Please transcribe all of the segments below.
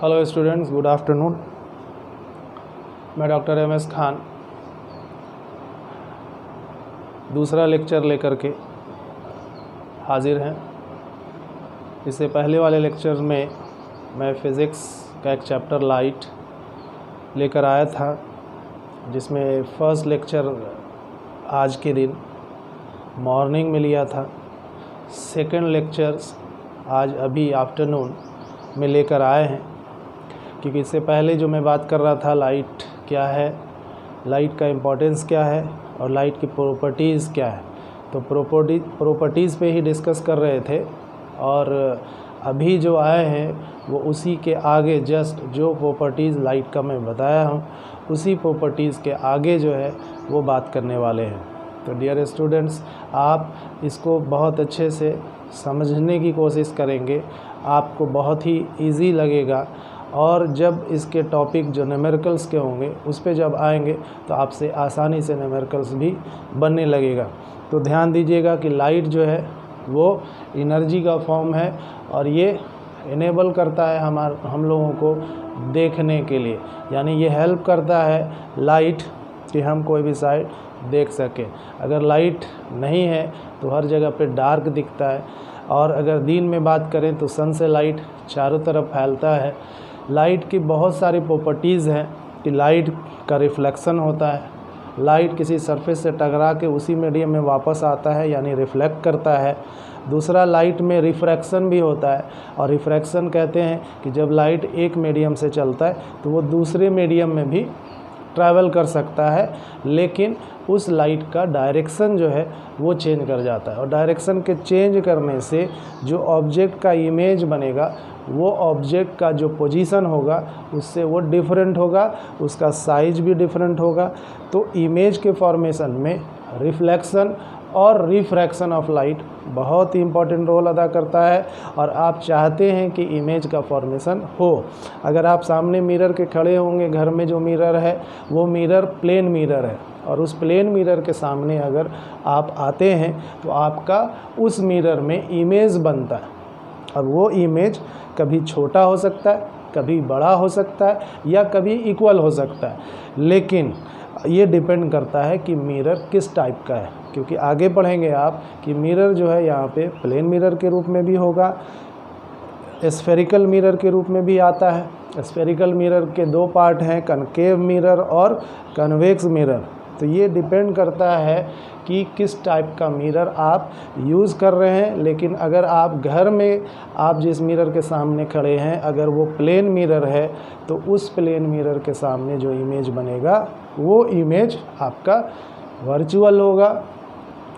Hello students, good afternoon. मैं doctor MS. Khan दूसरा lecture लेकर के हाजिर हैं। इससे पहले वाले लेक्चर में मैं फ़िज़िक्स का एक चैप्टर लाइट लेकर आया था, जिसमें फ़र्स्ट लेक्चर आज के दिन मॉर्निंग में लिया था। सेकंड लेक्चर्स आज अभी आफ्टरनून में लेकर आए हैं, क्योंकि इससे पहले जो मैं बात कर रहा था लाइट क्या है, लाइट का इम्पोर्टेंस क्या है और लाइट की प्रॉपर्टीज़ क्या है, तो प्रॉपर्टीज़ पे ही डिस्कस कर रहे थे। और अभी जो आए हैं वो उसी के आगे, जस्ट जो प्रॉपर्टीज़ लाइट का मैं बताया हूँ उसी प्रॉपर्टीज़ के आगे जो है वो बात करने वाले हैं। तो डियर स्टूडेंट्स, आप इसको बहुत अच्छे से समझने की कोशिश करेंगे, आपको बहुत ही इजी लगेगा। और जब इसके टॉपिक जो न्यूमेरिकल्स के होंगे उस पे जब आएंगे तो आपसे आसानी से न्यूमेरिकल्स भी बनने लगेगा। तो ध्यान दीजिएगा कि लाइट जो है वो एनर्जी का फॉर्म है और ये इनेबल करता है हम लोगों को देखने के लिए, यानी ये हेल्प करता है लाइट कि हम कोई भी साइड देख सकें। अगर लाइट नहीं है तो हर जगह पे डार्क दिखता है। और अगर दिन में बात करें तो सन से लाइट चारों तरफ फैलता है। लाइट की बहुत सारी प्रॉपर्टीज़ हैं कि लाइट का रिफ्लेक्शन होता है, लाइट किसी सरफेस से टकरा के उसी मीडियम में वापस आता है, यानी रिफ्लेक्ट करता है। दूसरा, लाइट में रिफ्रैक्शन भी होता है, और रिफ्रैक्शन कहते हैं कि जब लाइट एक मीडियम से चलता है तो वो दूसरे मीडियम में भी ट्रैवल कर सकता है, लेकिन उस लाइट का डायरेक्शन जो है वो चेंज कर जाता है। और डायरेक्शन के चेंज करने से जो ऑब्जेक्ट का इमेज बनेगा, वो ऑब्जेक्ट का जो पोजीशन होगा उससे वो डिफरेंट होगा, उसका साइज भी डिफरेंट होगा। तो इमेज के फॉर्मेशन में रिफ्लेक्शन और रिफ्रैक्शन ऑफ लाइट बहुत ही इम्पोर्टेंट रोल अदा करता है। और आप चाहते हैं कि इमेज का फॉर्मेशन हो। अगर आप सामने मिरर के खड़े होंगे, घर में जो मिरर है वो मिरर प्लेन मिरर है, और उस प्लेन मिरर के सामने अगर आप आते हैं तो आपका उस मिरर में इमेज बनता है। अब वो इमेज कभी छोटा हो सकता है, कभी बड़ा हो सकता है, या कभी इक्वल हो सकता है, लेकिन ये डिपेंड करता है कि मिरर किस टाइप का है। क्योंकि आगे पढ़ेंगे आप कि मिरर जो है यहाँ पे प्लेन मिरर के रूप में भी होगा, स्फेरिकल मिरर के रूप में भी आता है। स्फेरिकल मिरर के दो पार्ट हैं, कनकेव मिरर और कन्वेक्स मिरर। तो ये डिपेंड करता है कि किस टाइप का मिरर आप यूज़ कर रहे हैं। लेकिन अगर आप घर में आप जिस मिरर के सामने खड़े हैं, अगर वो प्लेन मिरर है तो उस प्लेन मिरर के सामने जो इमेज बनेगा वो इमेज आपका वर्चुअल होगा,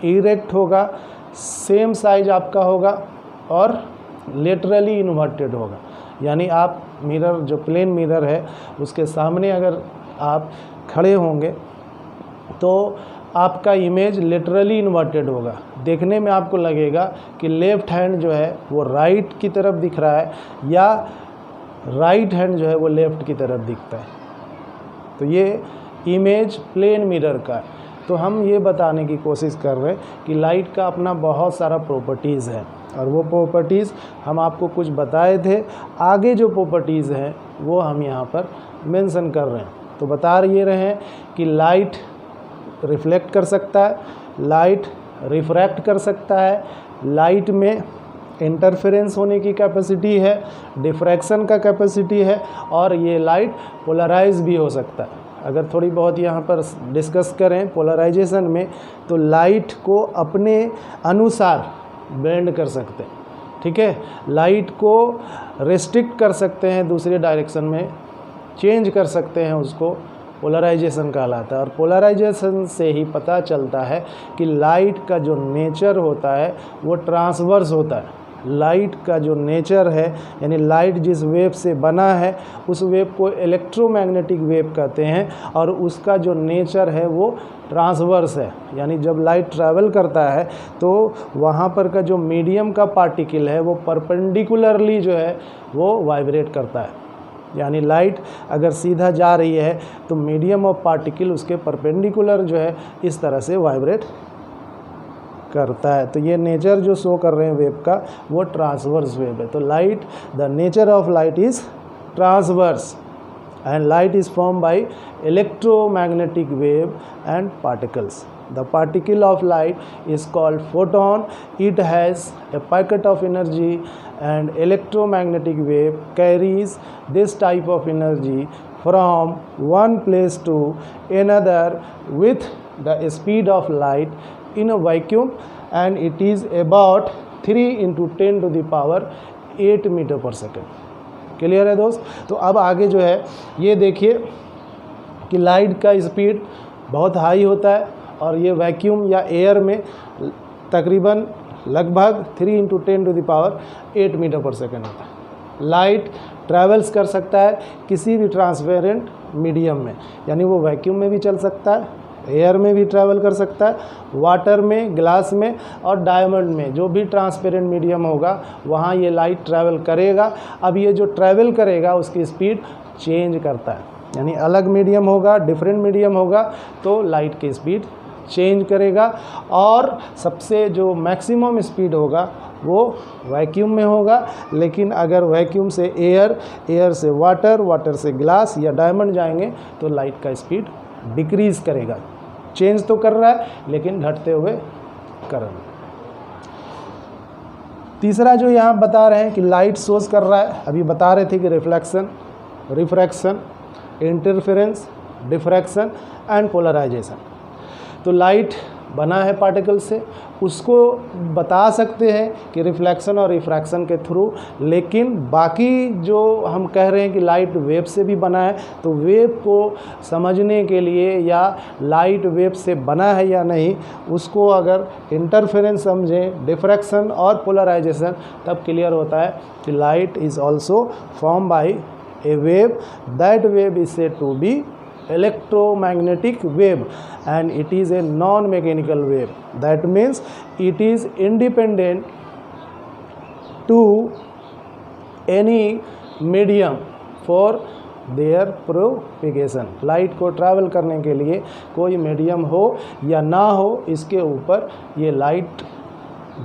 इरेक्ट होगा, सेम साइज आपका होगा और लेटरली इन्वर्टेड होगा। यानी आप मिरर जो प्लेन मिरर है उसके सामने अगर आप खड़े होंगे तो आपका इमेज लिटरली इन्वर्टेड होगा। देखने में आपको लगेगा कि लेफ़्ट हैंड जो है वो राइट की तरफ दिख रहा है, या राइट हैंड जो है वो लेफ़्ट की तरफ दिखता है। तो ये इमेज प्लेन मिरर का है। तो हम ये बताने की कोशिश कर रहे हैं कि लाइट का अपना बहुत सारा प्रॉपर्टीज़ है, और वो प्रॉपर्टीज़ हम आपको कुछ बताए थे। आगे जो प्रॉपर्टीज़ हैं वो हम यहाँ पर मेंशन कर रहे हैं। तो बता ये रहे हैं कि लाइट रिफ्लेक्ट कर सकता है, लाइट रिफ्रैक्ट कर सकता है, लाइट में इंटरफेरेंस होने की कैपेसिटी है, डिफ्रैक्शन का कैपेसिटी है, और ये लाइट पोलराइज भी हो सकता है। अगर थोड़ी बहुत यहाँ पर डिस्कस करें पोलराइजेशन में, तो लाइट को अपने अनुसार बेंड कर सकते हैं, ठीक है। लाइट को रेस्ट्रिक्ट कर सकते हैं, दूसरे डायरेक्शन में चेंज कर सकते हैं, उसको पोलराइजेशन कहलाता है। और पोलराइजेशन से ही पता चलता है कि लाइट का जो नेचर होता है वो ट्रांसवर्स होता है। लाइट का जो नेचर है, यानी लाइट जिस वेव से बना है उस वेव को इलेक्ट्रोमैग्नेटिक वेव कहते हैं, और उसका जो नेचर है वो ट्रांसवर्स है। यानी जब लाइट ट्रैवल करता है तो वहाँ पर का जो मीडियम का पार्टिकल है वो परपेंडिकुलरली जो है वो वाइब्रेट करता है। यानी लाइट अगर सीधा जा रही है तो मीडियम ऑफ पार्टिकल उसके परपेंडिकुलर जो है इस तरह से वाइब्रेट करता है। तो ये नेचर जो शो कर रहे हैं वेव का वो ट्रांसवर्स वेव है। तो light, the nature of light is transverse, and light is formed by electromagnetic wave and particles. The particle of light is called photon. It has a packet of energy, and electromagnetic wave carries this type of energy from one place to another with the speed of light in a vacuum, and it is about 3 × 10⁸ metre पर second. Clear है दोस्त? तो अब आगे जो है ये देखिए कि लाइट का स्पीड बहुत हाई होता है और ये वैक्यूम या एयर में तकरीबन लगभग 3 × 10⁸ मीटर पर सेकेंड होता है. लाइट ट्रैवल्स कर सकता है किसी भी ट्रांसपेरेंट मीडियम में, यानी वो वैक्यूम में भी चल सकता है, एयर में भी ट्रैवल कर सकता है, वाटर में, ग्लास में और डायमंड में, जो भी ट्रांसपेरेंट मीडियम होगा वहाँ ये लाइट ट्रैवल करेगा. अब ये जो ट्रैवल करेगा उसकी स्पीड चेंज करता है, यानी अलग मीडियम होगा, डिफरेंट मीडियम होगा तो लाइट की स्पीड चेंज करेगा. और सबसे जो मैक्सिमम स्पीड होगा वो वैक्यूम में होगा, लेकिन अगर वैक्यूम से एयर, एयर से वाटर, वाटर से ग्लास या डायमंड जाएंगे तो लाइट का स्पीड डिक्रीज़ करेगा. चेंज तो कर रहा है लेकिन घटते हुए कर रहा है. तीसरा जो यहाँ बता रहे हैं कि लाइट सोर्स कर रहा है, अभी बता रहे थे कि reflection, refraction, interference, diffraction and polarization. तो लाइट बना है पार्टिकल से, उसको बता सकते हैं कि रिफ्लेक्शन और रिफ्रैक्शन के थ्रू, लेकिन बाकी जो हम कह रहे हैं कि लाइट वेव से भी बना है, तो वेव को समझने के लिए या लाइट वेव से बना है या नहीं उसको अगर इंटरफेरेंस समझें, डिफ्रैक्शन और पोलराइजेशन, तब क्लियर होता है कि light is also form by a wave. That wave is said to be electromagnetic wave, and it is a non-mechanical wave. That means it is independent to any medium for their propagation. Light को travel करने के लिए कोई medium हो या ना हो, इसके ऊपर ये लाइट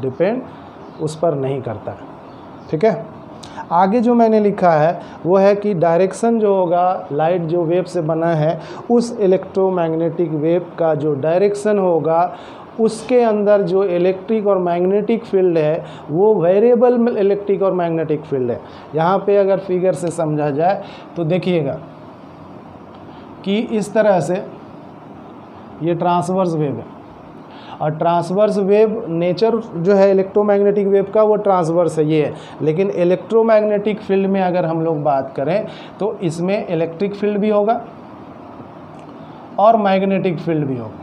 डिपेंड उस पर नहीं करता. ठीक है. आगे जो मैंने लिखा है वो है कि डायरेक्शन जो होगा, लाइट जो वेव से बना है उस इलेक्ट्रोमैग्नेटिक वेव का जो डायरेक्शन होगा उसके अंदर जो इलेक्ट्रिक और मैग्नेटिक फील्ड है वो वेरिएबल इलेक्ट्रिक और मैग्नेटिक फील्ड है. यहाँ पे अगर फिगर से समझा जाए तो देखिएगा कि इस तरह से ये ट्रांसवर्स वेव है, और ट्रांसवर्स वेव नेचर जो है इलेक्ट्रोमैग्नेटिक वेव का वो ट्रांसवर्स है, ये है. लेकिन इलेक्ट्रोमैग्नेटिक फील्ड में अगर हम लोग बात करें तो इसमें इलेक्ट्रिक फील्ड भी होगा और मैग्नेटिक फील्ड भी होगा.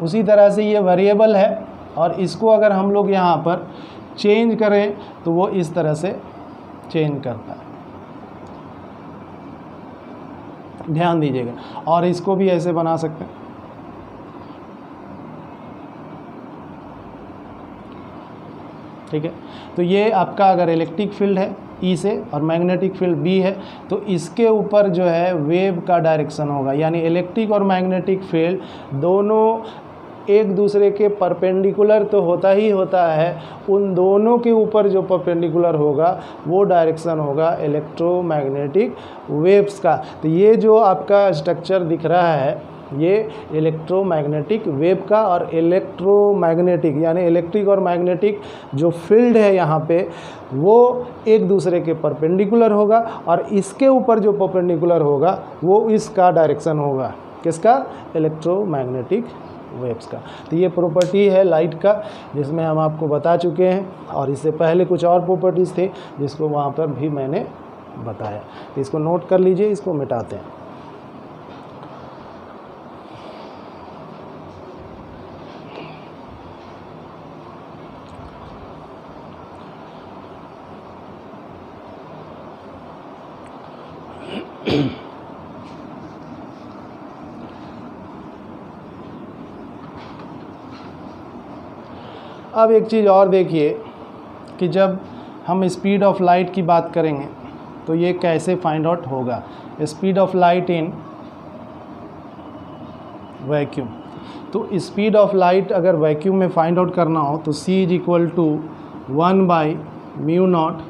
उसी तरह से ये वेरिएबल है और इसको अगर हम लोग यहाँ पर चेंज करें तो वो इस तरह से चेंज करता है. ध्यान दीजिएगा. और इसको भी ऐसे बना सकते हैं. ठीक है. तो ये आपका अगर इलेक्ट्रिक फील्ड है ई से और मैग्नेटिक फील्ड बी है तो इसके ऊपर जो है वेव का डायरेक्शन होगा, यानी इलेक्ट्रिक और मैग्नेटिक फील्ड दोनों एक दूसरे के परपेंडिकुलर तो होता ही होता है, उन दोनों के ऊपर जो परपेंडिकुलर होगा वो डायरेक्शन होगा इलेक्ट्रोमैग्नेटिक वेव्स का. तो ये जो आपका स्ट्रक्चर दिख रहा है ये इलेक्ट्रोमैग्नेटिक वेव का, और इलेक्ट्रोमैग्नेटिक यानी इलेक्ट्रिक और मैग्नेटिक जो फील्ड है यहाँ पे वो एक दूसरे के परपेंडिकुलर होगा, और इसके ऊपर जो परपेंडिकुलर होगा वो इसका डायरेक्शन होगा. किसका? इलेक्ट्रोमैग्नेटिक वेव्स का. तो ये प्रॉपर्टी है लाइट का जिसमें हम आपको बता चुके हैं, और इससे पहले कुछ और प्रॉपर्टीज़ थे जिसको वहाँ पर भी मैंने बताया. तो इसको नोट कर लीजिए, इसको मिटाते हैं. अब एक चीज़ और देखिए कि जब हम स्पीड ऑफ लाइट की बात करेंगे तो ये कैसे फाइंड आउट होगा. Speed of light in vacuum. तो स्पीड ऑफ लाइट अगर वैक्यूम में फाइंड आउट करना हो तो c = 1/μ0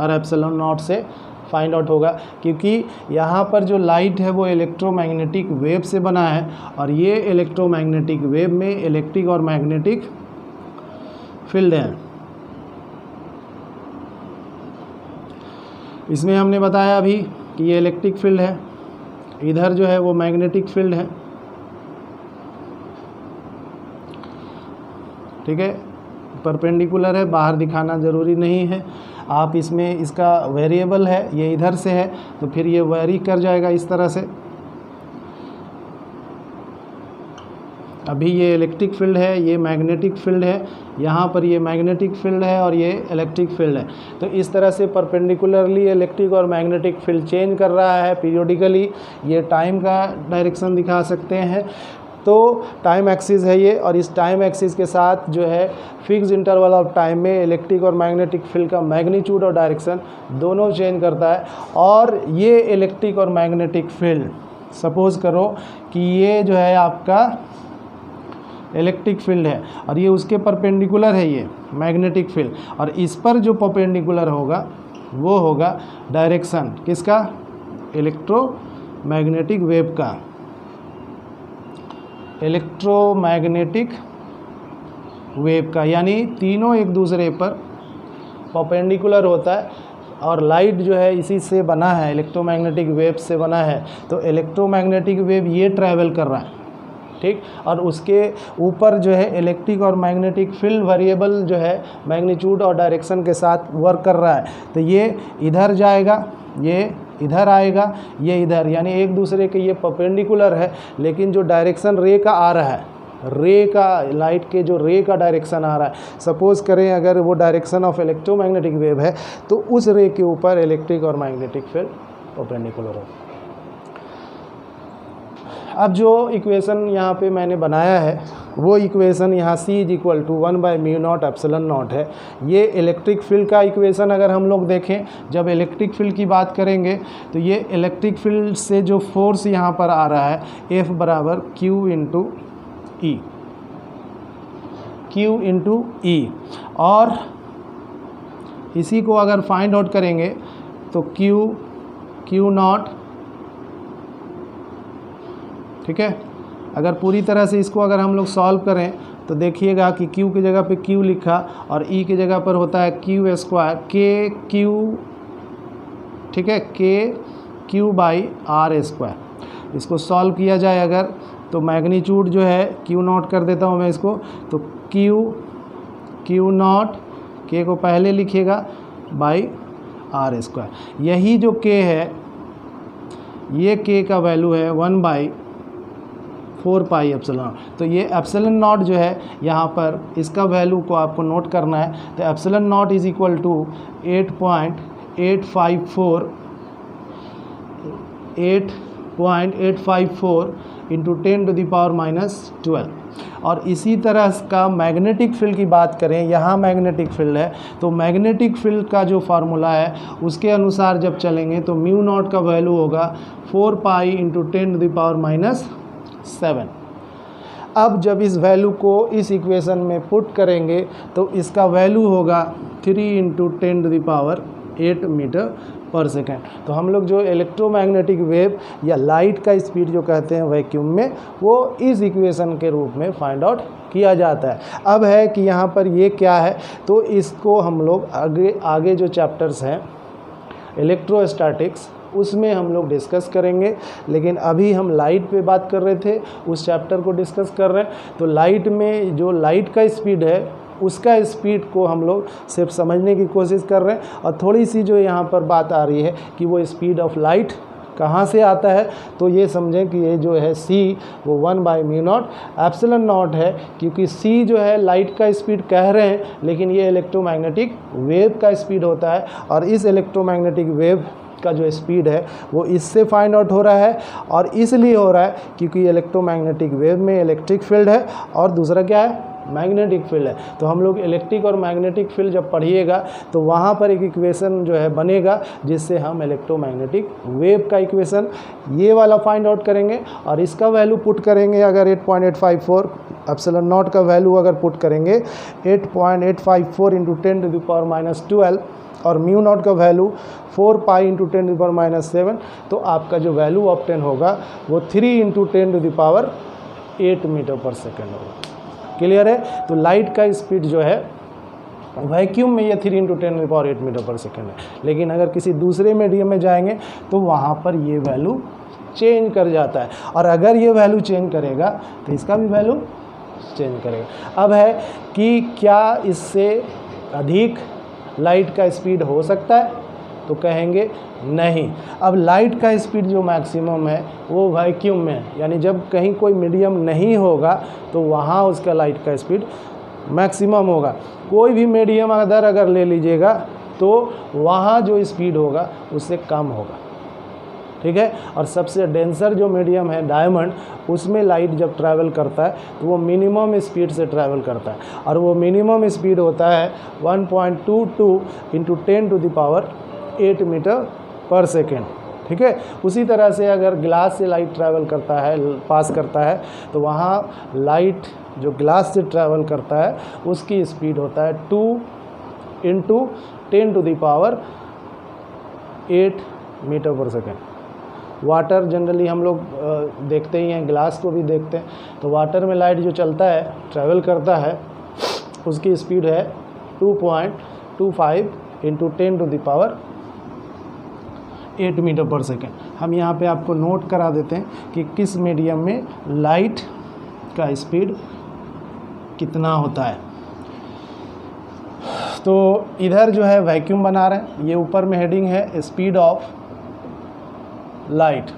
और एप्सिलॉन नॉट से फाइंड आउट होगा, क्योंकि यहाँ पर जो लाइट है वो इलेक्ट्रोमैग्नेटिक वेव से बना है और ये इलेक्ट्रोमैग्नेटिक वेव में इलेक्ट्रिक और मैग्नेटिक फील्ड है। इसमें हमने बताया अभी कि ये इलेक्ट्रिक फील्ड है, इधर जो है वो मैग्नेटिक फील्ड है, ठीक है, परपेंडिकुलर है, बाहर दिखाना ज़रूरी नहीं है। आप इसमें इसका वेरिएबल है, ये इधर से है तो फिर ये वेरी कर जाएगा इस तरह से। अभी ये इलेक्ट्रिक फील्ड है, ये मैग्नेटिक फील्ड है, यहाँ पर ये मैग्नेटिक फील्ड है और ये इलेक्ट्रिक फील्ड है। तो इस तरह से परपेंडिकुलरली इलेक्ट्रिक और मैग्नेटिक फील्ड चेंज कर रहा है पीरियोडिकली। ये टाइम का डायरेक्शन दिखा सकते हैं, तो टाइम एक्सिस है ये, और इस टाइम एक्सिस के साथ जो है फिक्स इंटरवल ऑफ टाइम में इलेक्ट्रिक और मैग्नेटिक फील्ड का मैग्नीट्यूड और डायरेक्शन दोनों चेंज करता है। और ये इलेक्ट्रिक और मैग्नेटिक फील्ड, सपोज़ करो कि ये जो है आपका इलेक्ट्रिक फील्ड है और ये उसके परपेंडिकुलर है ये मैग्नेटिक फील्ड, और इस पर जो परपेंडिकुलर होगा वो होगा डायरेक्शन किसका, इलेक्ट्रोमैग्नेटिक वेव का, इलेक्ट्रोमैग्नेटिक वेव का, यानी तीनों एक दूसरे पर परपेंडिकुलर होता है। और लाइट जो है इसी से बना है, इलेक्ट्रोमैग्नेटिक वेव से बना है, तो इलेक्ट्रोमैग्नेटिक वेव ये ट्रैवल कर रहा है, ठीक, और उसके ऊपर जो है इलेक्ट्रिक और मैग्नेटिक फील्ड वेरिएबल जो है मैग्नीट्यूड और डायरेक्शन के साथ वर्क कर रहा है। तो ये इधर जाएगा, ये इधर आएगा, ये इधर, यानी एक दूसरे के ये परपेंडिकुलर है, लेकिन जो डायरेक्शन रे का आ रहा है, रे का, लाइट के जो रे का डायरेक्शन आ रहा है, सपोज़ करें अगर वो डायरेक्शन ऑफ इलेक्ट्रोमैग्नेटिक वेव है तो उस रे के ऊपर इलेक्ट्रिक और मैग्नेटिक फील्ड परपेंडिकुलर हो। अब जो इक्वेशन यहाँ पे मैंने बनाया है वो इक्वेशन यहाँ C = 1/μ0 एप्सिलॉन नॉट है। ये इलेक्ट्रिक फील्ड का इक्वेशन अगर हम लोग देखें, जब इलेक्ट्रिक फील्ड की बात करेंगे तो ये इलेक्ट्रिक फील्ड से जो फोर्स यहाँ पर आ रहा है F = Q × E, और इसी को अगर फाइंड आउट करेंगे तो Q0, ठीक है। अगर पूरी तरह से इसको अगर हम लोग सॉल्व करें तो देखिएगा कि Q की जगह पे Q लिखा और E की जगह पर होता है Q² KQ, ठीक है, KQ/R²। इसको सॉल्व किया जाए अगर तो मैग्नीट्यूड जो है Q0 कर देता हूँ मैं इसको, तो Q0, K को पहले लिखिएगा R²। यही जो K है, ये K का वैल्यू है 1/4π एप्सिलॉन। तो ये एप्सिलॉन नॉट जो है यहाँ पर इसका वैल्यू को आपको नोट करना है। तो एप्सिलॉन नॉट = 8.854 × 10⁻12। और इसी तरह का मैग्नेटिक फील्ड की बात करें, यहाँ मैग्नेटिक फील्ड है तो मैग्नेटिक फील्ड का जो फार्मूला है उसके अनुसार जब चलेंगे तो μ0 का वैल्यू होगा 4π × 10⁻7। अब जब इस वैल्यू को इस इक्वेशन में पुट करेंगे तो इसका वैल्यू होगा 3 × 10⁸ मीटर/सेकेंड। तो हम लोग जो इलेक्ट्रोमैग्नेटिक वेव या लाइट का स्पीड जो कहते हैं वैक्यूम में, वो इस इक्वेशन के रूप में फाइंड आउट किया जाता है। अब है कि यहाँ पर ये क्या है, तो इसको हम लोग आगे जो चैप्टर्स हैं इलेक्ट्रोस्टैटिक्स उसमें हम लोग डिस्कस करेंगे, लेकिन अभी हम लाइट पे बात कर रहे थे, उस चैप्टर को डिस्कस कर रहे हैं। तो लाइट में जो लाइट का स्पीड है उसका स्पीड को हम लोग सिर्फ समझने की कोशिश कर रहे हैं, और थोड़ी सी जो यहाँ पर बात आ रही है कि वो स्पीड ऑफ लाइट कहाँ से आता है, तो ये समझें कि ये जो है C वो 1/μ0 एप्सिलॉन नॉट है, क्योंकि C जो है लाइट का स्पीड कह रहे हैं, लेकिन ये इलेक्ट्रोमैग्नेटिक वेव का स्पीड होता है, और इस इलेक्ट्रोमैग्नेटिक वेव का जो स्पीड है वो इससे फाइंड आउट हो रहा है। और इसलिए हो रहा है क्योंकि इलेक्ट्रोमैग्नेटिक वेव में इलेक्ट्रिक फील्ड है और दूसरा क्या है, मैग्नेटिक फील्ड है। तो हम लोग इलेक्ट्रिक और मैग्नेटिक फील्ड जब पढ़िएगा तो वहाँ पर एक इक्वेशन जो है बनेगा, जिससे हम इलेक्ट्रोमैग्नेटिक वेव का इक्वेशन ये वाला फाइंड आउट करेंगे और इसका वैल्यू पुट करेंगे। अगर 8.854 एप्सिलॉन नॉट का वैल्यू अगर पुट करेंगे 8.854 इंटू 10⁻⁻12 और म्यू नॉट का वैल्यू 4 पाई इंटू 10⁻⁻7, तो आपका जो वैल्यू ऑब्टेन होगा वो 3 इंटू 10⁸ मीटर पर सेकेंड होगा। क्लियर है? तो लाइट का स्पीड जो है वैक्यूम में ये 3 इंटू 10⁸ मीटर पर सेकेंड है, लेकिन अगर किसी दूसरे मीडियम में जाएंगे तो वहाँ पर ये वैल्यू चेंज कर जाता है, और अगर ये वैल्यू चेंज करेगा तो इसका भी वैल्यू चेंज करेगा। अब है कि क्या इससे अधिक लाइट का स्पीड हो सकता है, तो कहेंगे नहीं। अब लाइट का स्पीड जो मैक्सिमम है वो वैक्यूम में है, यानी जब कहीं कोई मीडियम नहीं होगा तो वहाँ उसका लाइट का स्पीड मैक्सिमम होगा। कोई भी मीडियम अगर ले लीजिएगा तो वहाँ जो स्पीड होगा उससे कम होगा, ठीक है। और सबसे डेंसर जो मीडियम है डायमंड, उसमें लाइट जब ट्रैवल करता है तो वो मिनिमम स्पीड से ट्रैवल करता है, और वो मिनिमम स्पीड होता है 1.22 इंटू 10⁸ मीटर पर सेकेंड, ठीक है। उसी तरह से अगर ग्लास से लाइट ट्रैवल करता है, पास करता है, तो वहाँ लाइट जो ग्लास से ट्रैवल करता है उसकी स्पीड होता है 2 इंटू 10⁸ मीटर पर सेकेंड। वाटर जनरली हम लोग देखते ही हैं, ग्लास को भी देखते हैं, तो वाटर में लाइट जो चलता है, ट्रैवल करता है, उसकी स्पीड है 2.25 इंटू 10⁸ मीटर पर सेकेंड। हम यहाँ पे आपको नोट करा देते हैं कि किस मीडियम में लाइट का स्पीड कितना होता है। तो इधर जो है वैक्यूम बना रहे हैं, ये ऊपर में हेडिंग है स्पीड ऑफ लाइट।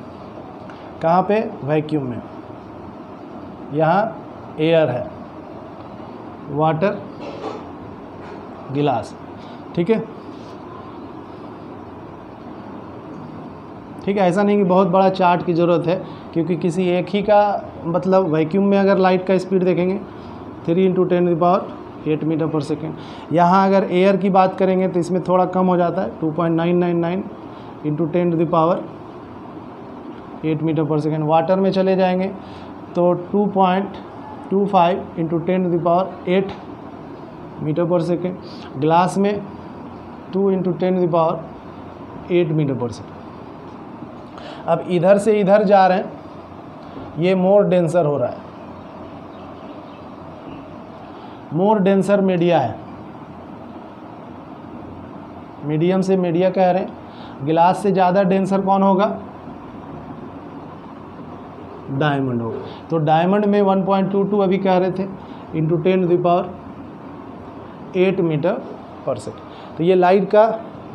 कहाँ पे? वैक्यूम में। यहाँ एयर है, वाटर, गिलास, ठीक है। ठीक है, ऐसा नहीं कि बहुत बड़ा चार्ट की ज़रूरत है, क्योंकि किसी एक ही का मतलब वैक्यूम में अगर लाइट का स्पीड देखेंगे 3 इंटू 10⁸ मीटर पर सेकेंड। यहाँ अगर एयर की बात करेंगे तो इसमें थोड़ा कम हो जाता है, 2.999 इंटू 10⁸ मीटर पर सेकेंड। वाटर में चले जाएंगे तो 2.25 इंटू 10⁸ मीटर पर सेकेंड। ग्लास में 2 इंटू 10⁸ मीटर पर सेकेंड। अब इधर से इधर जा रहे हैं, ये मोर डेंसर हो रहा है, मोर डेंसर मीडिया है। मीडियम से मीडिया कह रहे हैं, गिलास से ज़्यादा डेंसर कौन होगा? डायमंड होगा। तो डायमंड में 1.22 अभी कह रहे थे इंटू 10⁸ मीटर पर सेकेंड। तो ये लाइट का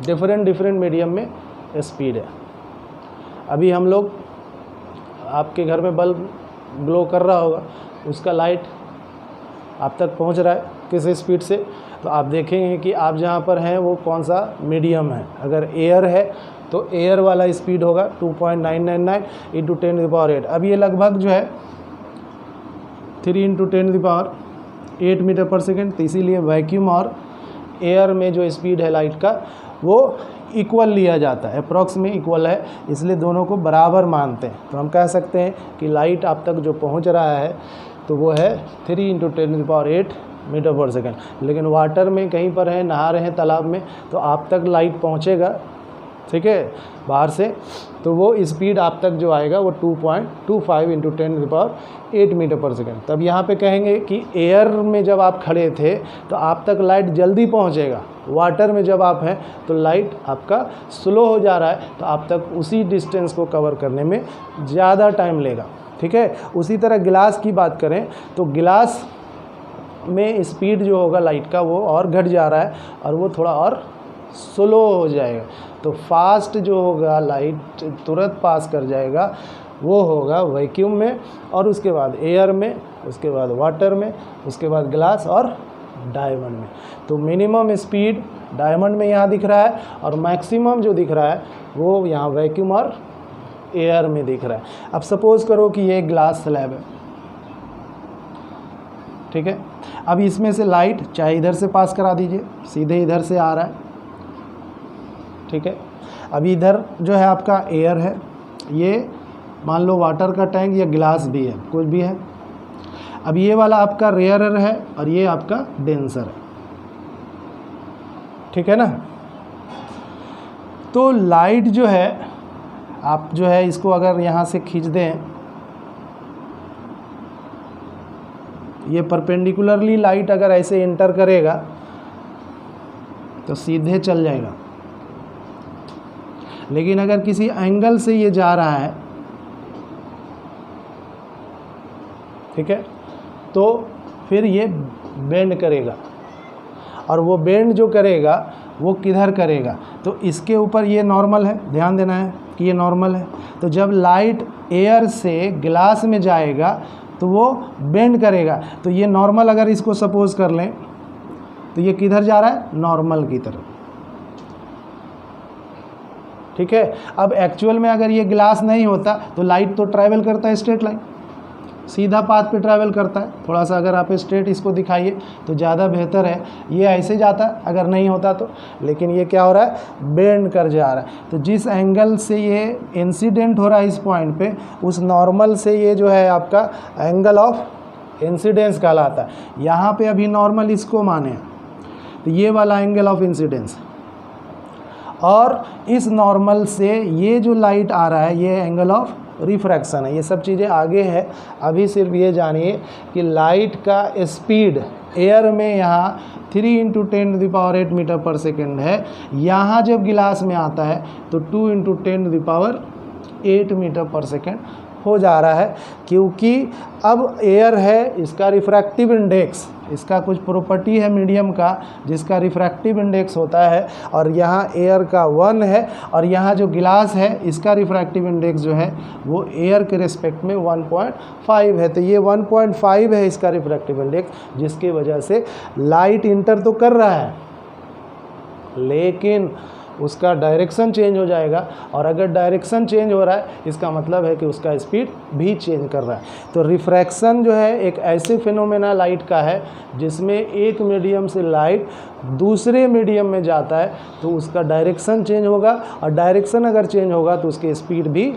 डिफरेंट मीडियम में स्पीड है। अभी हम लोग, आपके घर में बल्ब ग्लो कर रहा होगा, उसका लाइट आप तक पहुंच रहा है किस स्पीड से, तो आप देखेंगे कि आप जहां पर हैं वो कौन सा मीडियम है। अगर एयर है तो एयर वाला स्पीड होगा 2.999 इंटू 10⁸। अब ये लगभग जो है 3 इंटू 10⁸ मीटर पर सेकेंड। तो इसीलिए वैक्यूम और एयर में जो स्पीड है लाइट का वो इक्वल लिया जाता है, अप्रॉक्स में इक्वल है, इसलिए दोनों को बराबर मानते हैं। तो हम कह सकते हैं कि लाइट आप तक जो पहुंच रहा है तो वो है 3 इंटू 10⁸ मीटर पर सेकेंड। लेकिन वाटर में कहीं पर है, नहा रहे हैं तालाब में, तो आप तक लाइट पहुंचेगा, ठीक है, बाहर से, तो वो स्पीड आप तक जो आएगा वो 2.25 इंटू 10⁸ मीटर पर सेकेंड। तब यहाँ पे कहेंगे कि एयर में जब आप खड़े थे तो आप तक लाइट जल्दी पहुँचेगा, वाटर में जब आप हैं तो लाइट आपका स्लो हो जा रहा है, तो आप तक उसी डिस्टेंस को कवर करने में ज़्यादा टाइम लेगा, ठीक है। उसी तरह गिलास की बात करें तो गिलास में स्पीड जो होगा लाइट का वो और घट जा रहा है और वो थोड़ा और स्लो हो जाएगा। तो फास्ट जो होगा लाइट तुरंत पास कर जाएगा वो होगा वैक्यूम में, और उसके बाद एयर में, उसके बाद वाटर में, उसके बाद ग्लास और डायमंड में। तो मिनिमम स्पीड डायमंड में यहाँ दिख रहा है और मैक्सिमम जो दिख रहा है वो यहाँ वैक्यूम और एयर में दिख रहा है। अब सपोज़ करो कि ये ग्लास स्लैब है, ठीक है, अब इसमें से लाइट चाहे इधर से पास करा दीजिए, सीधे इधर से आ रहा है, ठीक है। अब इधर जो है आपका एयर है, ये मान लो वाटर का टैंक या गिलास भी है, कुछ भी है। अब ये वाला आपका रेयरर है और ये आपका डेंसर है, ठीक है ना। तो लाइट जो है, आप जो है इसको अगर यहाँ से खींच दें, ये परपेंडिकुलरली लाइट अगर ऐसे एंटर करेगा तो सीधे चल जाएगा, लेकिन अगर किसी एंगल से ये जा रहा है, ठीक है, तो फिर ये बेंड करेगा, और वो बेंड जो करेगा वो किधर करेगा, तो इसके ऊपर ये नॉर्मल है, ध्यान देना है कि ये नॉर्मल है। तो जब लाइट एयर से ग्लास में जाएगा तो वो बेंड करेगा, तो ये नॉर्मल अगर इसको सपोज कर लें तो ये किधर जा रहा है, नॉर्मल की तरफ, ठीक है। अब एक्चुअल में अगर ये ग्लास नहीं होता तो लाइट तो ट्रैवल करता है स्ट्रेट लाइन, सीधा पाथ पे ट्रैवल करता है। थोड़ा सा अगर आप स्ट्रेट इसको दिखाइए तो ज़्यादा बेहतर है, ये ऐसे जाता अगर नहीं होता तो, लेकिन ये क्या हो रहा है, बेंड कर जा रहा है। तो जिस एंगल से ये इंसिडेंट हो रहा है इस पॉइंट पे, उस नॉर्मल से ये जो है आपका एंगल ऑफ इंसिडेंस कहलाता है। यहाँ पे अभी नॉर्मल इसको माने तो ये वाला एंगल ऑफ इंसिडेंस, और इस नॉर्मल से ये जो लाइट आ रहा है ये एंगल ऑफ रिफ्रैक्शन है। ये सब चीज़ें आगे है, अभी सिर्फ ये जानिए कि लाइट का स्पीड एयर में यहाँ 3 × 10⁸ मीटर पर सेकेंड है, यहाँ जब गिलास में आता है तो 2 × 10⁸ मीटर पर सेकेंड हो जा रहा है, क्योंकि अब एयर है, इसका रिफ्रैक्टिव इंडेक्स, इसका कुछ प्रॉपर्टी है मीडियम का जिसका रिफ्रैक्टिव इंडेक्स होता है, और यहाँ एयर का 1 है, और यहाँ जो गिलास है इसका रिफ्रैक्टिव इंडेक्स जो है वो एयर के रिस्पेक्ट में 1.5 है। तो ये 1.5 है इसका रिफ्रैक्टिव इंडेक्स, जिसकी वजह से लाइट इंटर तो कर रहा है लेकिन उसका डायरेक्शन चेंज हो जाएगा, और अगर डायरेक्शन चेंज हो रहा है इसका मतलब है कि उसका स्पीड भी चेंज कर रहा है। तो रिफ्रैक्शन जो है एक ऐसे फिनोमेना लाइट का है जिसमें एक मीडियम से लाइट दूसरे मीडियम में जाता है तो उसका डायरेक्शन चेंज होगा, और डायरेक्शन अगर चेंज होगा तो उसकी स्पीड भी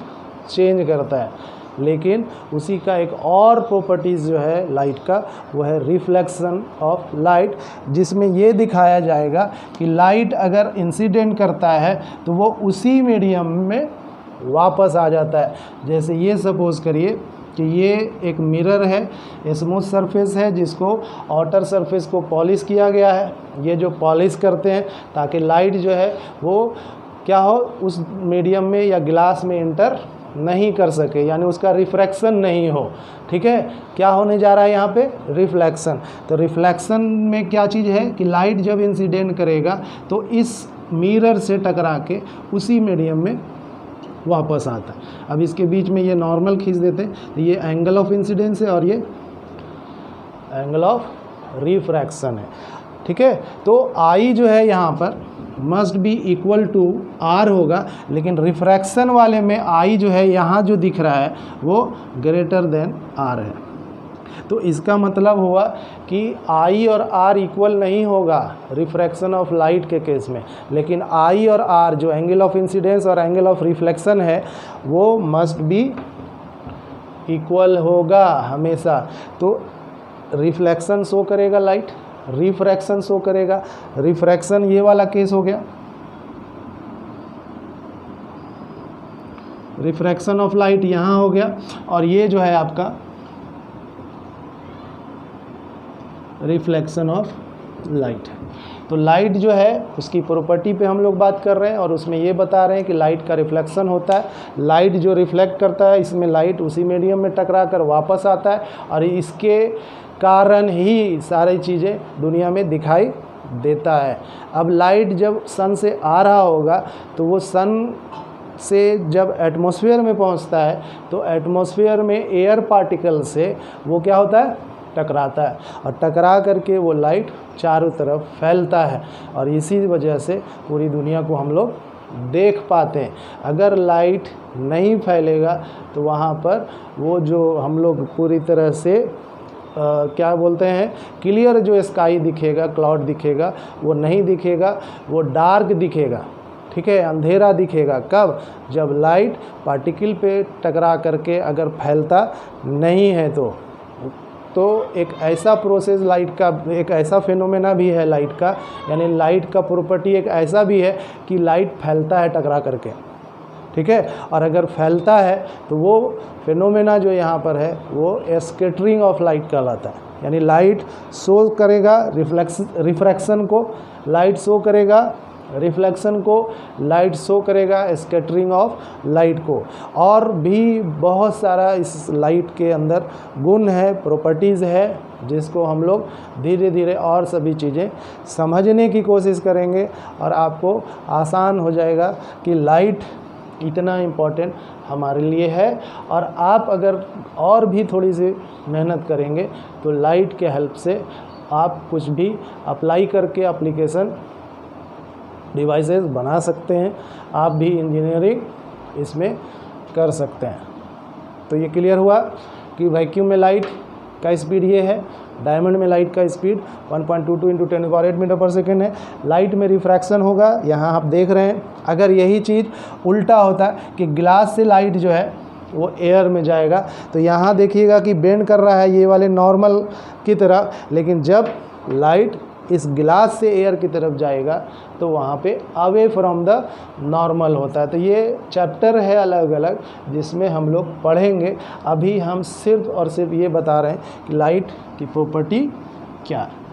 चेंज करता है। लेकिन उसी का एक और प्रॉपर्टीज़ जो है लाइट का, वो है रिफ्लेक्शन ऑफ लाइट, जिसमें ये दिखाया जाएगा कि लाइट अगर इंसिडेंट करता है तो वो उसी मीडियम में वापस आ जाता है। जैसे ये सपोज़ करिए कि ये एक मिरर है, स्मूथ सरफेस है जिसको आउटर सरफेस को पॉलिश किया गया है। ये जो पॉलिश करते हैं ताकि लाइट जो है वो क्या हो, उस मीडियम में या ग्लास में इंटर नहीं कर सके, यानी उसका रिफ्रैक्शन नहीं हो, ठीक है। क्या होने जा रहा है यहाँ पे, रिफ्लेक्शन। तो रिफ्लेक्शन में क्या चीज़ है कि लाइट जब इंसिडेंट करेगा तो इस मिरर से टकरा के उसी मीडियम में वापस आता है। अब इसके बीच में ये नॉर्मल खींच देते हैं, तो ये एंगल ऑफ इंसिडेंस है और ये एंगल ऑफ रिफ्रैक्शन है, ठीक है। तो आई जो है यहाँ पर must be equal to R होगा, लेकिन रिफ्रैक्शन वाले में आई जो है यहाँ जो दिख रहा है वो ग्रेटर देन आर है। तो इसका मतलब हुआ कि आई और आर इक्वल नहीं होगा रिफ्रैक्शन ऑफ लाइट के केस में, लेकिन आई और आर जो एंगल ऑफ इंसिडेंस और एंगल ऑफ रिफ्लेक्शन है वो मस्ट बी इक्वल होगा हमेशा। तो रिफ्लेक्शन शो करेगा लाइट, रिफ्रैक्शन शो करेगा, रिफ्रैक्शन ये वाला केस हो गया, रिफ्रैक्शन ऑफ लाइट यहाँ हो गया, और ये जो है आपका रिफ्लेक्शन ऑफ लाइट। तो लाइट जो है उसकी प्रॉपर्टी पे हम लोग बात कर रहे हैं, और उसमें ये बता रहे हैं कि लाइट का रिफ्लेक्शन होता है। लाइट जो रिफ्लेक्ट करता है इसमें लाइट उसी मीडियम में टकरा कर वापस आता है, और इसके कारण ही सारी चीज़ें दुनिया में दिखाई देता है। अब लाइट जब सन से आ रहा होगा तो वो सन से जब एटमॉस्फेयर में पहुंचता है तो एटमॉस्फेयर में एयर पार्टिकल से वो क्या होता है, टकराता है, और टकरा करके वो लाइट चारों तरफ फैलता है, और इसी वजह से पूरी दुनिया को हम लोग देख पाते हैं। अगर लाइट नहीं फैलेगा तो वहाँ पर वो जो हम लोग पूरी तरह से क्या बोलते हैं, क्लियर जो स्काई दिखेगा, क्लाउड दिखेगा, वो नहीं दिखेगा, वो डार्क दिखेगा, ठीक है, अंधेरा दिखेगा। कब? जब लाइट पार्टिकल पे टकरा करके अगर फैलता नहीं है तो एक ऐसा प्रोसेस लाइट का, एक ऐसा फिनोमेना भी है लाइट का, यानी लाइट का प्रॉपर्टी एक ऐसा भी है कि लाइट फैलता है टकरा करके, ठीक है। और अगर फैलता है तो वो फिनोमेना जो यहाँ पर है वो स्कैटरिंग ऑफ लाइट कहलाता है, यानी लाइट शो करेगा रिफ्रैक्शन को, लाइट शो करेगा रिफ्लेक्शन को, लाइट शो करेगा स्कैटरिंग ऑफ लाइट को। और भी बहुत सारा इस लाइट के अंदर गुण है, प्रॉपर्टीज़ है, जिसको हम लोग धीरे धीरे और सभी चीज़ें समझने की कोशिश करेंगे और आपको आसान हो जाएगा कि लाइट इतना इम्पोर्टेंट हमारे लिए है। और आप अगर और भी थोड़ी सी मेहनत करेंगे तो लाइट के हेल्प से आप कुछ भी अप्लाई करके एप्लीकेशन डिवाइसेस बना सकते हैं, आप भी इंजीनियरिंग इसमें कर सकते हैं। तो ये क्लियर हुआ कि वैक्यूम में लाइट का स्पीड ये है, डायमंड में लाइट का स्पीड 1.22 × 10⁸ मीटर पर सेकेंड है। लाइट में रिफ्रैक्शन होगा, यहाँ आप देख रहे हैं। अगर यही चीज़ उल्टा होता कि ग्लास से लाइट जो है वो एयर में जाएगा, तो यहाँ देखिएगा कि बेंड कर रहा है ये वाले नॉर्मल की तरह, लेकिन जब लाइट इस गिलास से एयर की तरफ जाएगा तो वहाँ पे अवे फ्रॉम द नॉर्मल होता है। तो ये चैप्टर है अलग अलग जिसमें हम लोग पढ़ेंगे। अभी हम सिर्फ और सिर्फ ये बता रहे हैं कि लाइट की प्रॉपर्टी क्या है।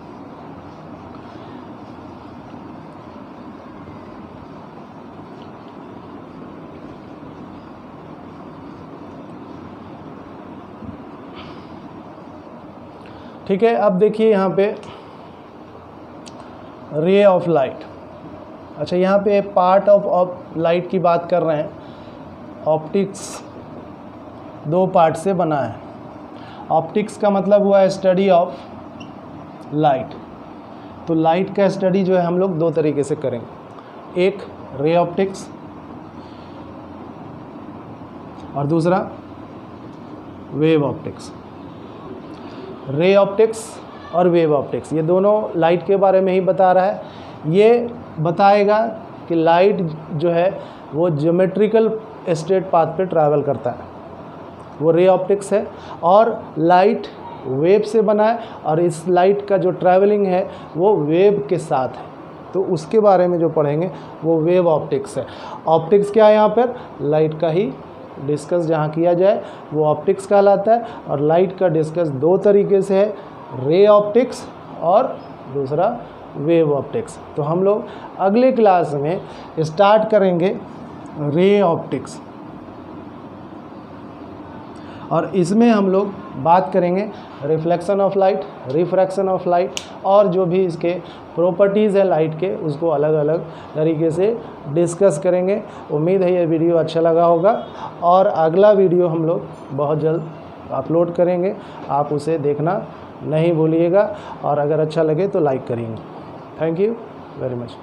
ठीक है, अब देखिए यहाँ पे रे ऑफ लाइट। अच्छा, यहाँ पे पार्ट ऑफ लाइट की बात कर रहे हैं। ऑप्टिक्स दो पार्ट से बना है। ऑप्टिक्स का मतलब हुआ है स्टडी ऑफ लाइट। तो लाइट का स्टडी जो है हम लोग दो तरीके से करेंगे, एक रे ऑप्टिक्स और दूसरा वेव ऑप्टिक्स। रे ऑप्टिक्स और वेव ऑप्टिक्स ये दोनों लाइट के बारे में ही बता रहा है। ये बताएगा कि लाइट जो है वो ज्योमेट्रिकल स्ट्रेट पाथ पे ट्रैवल करता है, वो रे ऑप्टिक्स है। और लाइट वेव से बना है और इस लाइट का जो ट्रैवलिंग है वो वेव के साथ है, तो उसके बारे में जो पढ़ेंगे वो वेव ऑप्टिक्स है। ऑप्टिक्स क्या है, यहाँ पर लाइट का ही डिस्कस जहाँ किया जाए वो ऑप्टिक्स कहलाता है। और लाइट का डिस्कस दो तरीके से है, रे ऑप्टिक्स और दूसरा वेव ऑप्टिक्स। तो हम लोग अगले क्लास में स्टार्ट करेंगे रे ऑप्टिक्स और इसमें हम लोग बात करेंगे reflection of light, refraction of light और जो भी इसके प्रॉपर्टीज़ है लाइट के, उसको अलग अलग तरीके से डिस्कस करेंगे। उम्मीद है ये वीडियो अच्छा लगा होगा और अगला वीडियो हम लोग बहुत जल्द अपलोड करेंगे, आप उसे देखना नहीं भूलिएगा और अगर अच्छा लगे तो लाइक करेंगे। Thank you very much.